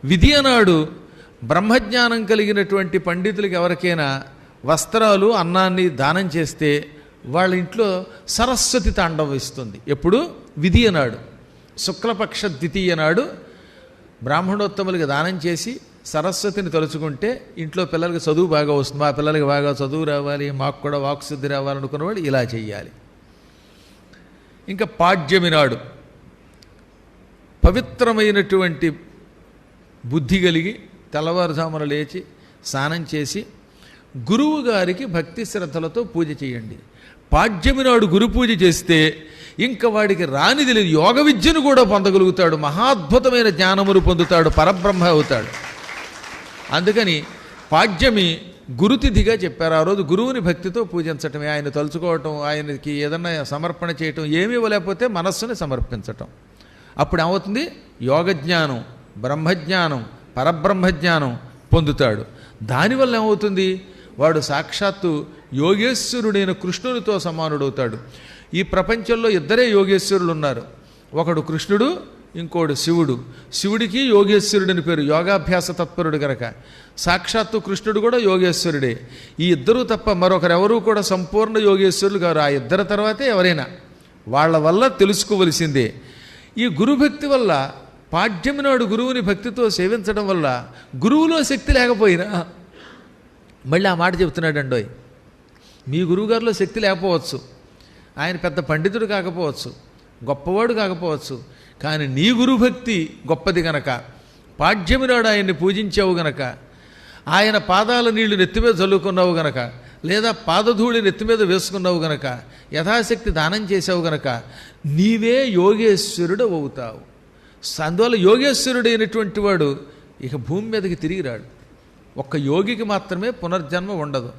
విధియ నాడు బ్రహ్మజ్ఞానం కలిగినటువంటి పండితులకి ఎవరికైనా వస్త్రాలు అన్నాన్ని దానం చేస్తే వాళ్ళ ఇంట్లో సరస్వతి తాండవిస్తుంది. ఎప్పుడు? విధియ నాడు, శుక్లపక్ష ద్వితీయ నాడు బ్రాహ్మణోత్తములకి దానం చేసి సరస్వతిని తలుచుకుంటే ఇంట్లో పిల్లలకి చదువు బాగా వస్తుంది. మా పిల్లలకి బాగా చదువు రావాలి, మాకు కూడా వాక్శుద్ధి రావాలనుకున్నవాడు ఇలా చెయ్యాలి. ఇంకా పాడ్యమి నాడు పవిత్రమైనటువంటి బుద్ధి కలిగి తెల్లవారుజామున లేచి స్నానం చేసి గురువు గారికి భక్తి శ్రద్ధలతో పూజ చేయండి. పాడ్యమి నాడు గురు పూజ చేస్తే ఇంకా వాడికి రానిది లేదు, యోగ విద్యను కూడా పొందగలుగుతాడు, మహాద్భుతమైన జ్ఞానమును పొందుతాడు, పరబ్రహ్మ అవుతాడు. అందుకని పాడ్యమి గురుతిథిగా చెప్పారు. ఆ రోజు గురువుని భక్తితో పూజించటమే, ఆయన తలుచుకోవటం, ఆయనకి ఏదన్నా సమర్పణ చేయటం, ఏమీ ఇవ్వలేకపోతే మనస్సుని సమర్పించటం. అప్పుడు ఏమవుతుంది? యోగజ్ఞానం, బ్రహ్మజ్ఞానం, పరబ్రహ్మజ్ఞానం పొందుతాడు. దానివల్ల ఏమవుతుంది? వాడు సాక్షాత్తు యోగేశ్వరుడైన కృష్ణునితో సమానుడవుతాడు. ఈ ప్రపంచంలో ఇద్దరే యోగేశ్వరులు ఉన్నారు, ఒకడు కృష్ణుడు, ఇంకోడు శివుడు. శివుడికి యోగేశ్వరుడని పేరు, యోగాభ్యాస తత్పరుడు కనుక. సాక్షాత్తు కృష్ణుడు కూడా యోగేశ్వరుడే. ఈ ఇద్దరూ తప్ప మరొకరెవరూ కూడా సంపూర్ణ యోగేశ్వరులు కారు. ఆ ఇద్దరి తర్వాతే ఎవరైనా, వాళ్ళ వల్ల తెలుసుకోవలసిందే. ఈ గురుభక్తి వల్ల, పాడ్యమి నాడు గురువుని భక్తితో సేవించడం వల్ల గురువులో శక్తి లేకపోయినా, మళ్ళీ ఆ మాట చెప్తున్నాడండోయ్, మీ గురువుగారిలో శక్తి లేకపోవచ్చు, ఆయన పెద్ద పండితుడు కాకపోవచ్చు, గొప్పవాడు కాకపోవచ్చు, కానీ నీ గురుభక్తి గొప్పది గనక, పాడ్యమి నాడు ఆయన్ని పూజించావు గనక, ఆయన పాదాల నీళ్లు నెత్తిమీద చల్లుకున్నావు గనక, లేదా పాదధూళి నెత్తిమీద వేసుకున్నావు గనక, యథాశక్తి దానం చేసావు గనక నీవే యోగేశ్వరుడు అవుతావు. అందువల్ల యోగేశ్వరుడైనటువంటి వాడు ఇక భూమి మీదకి తిరిగి రాడు. ఒక్క యోగికి మాత్రమే పునర్జన్మ ఉండదు.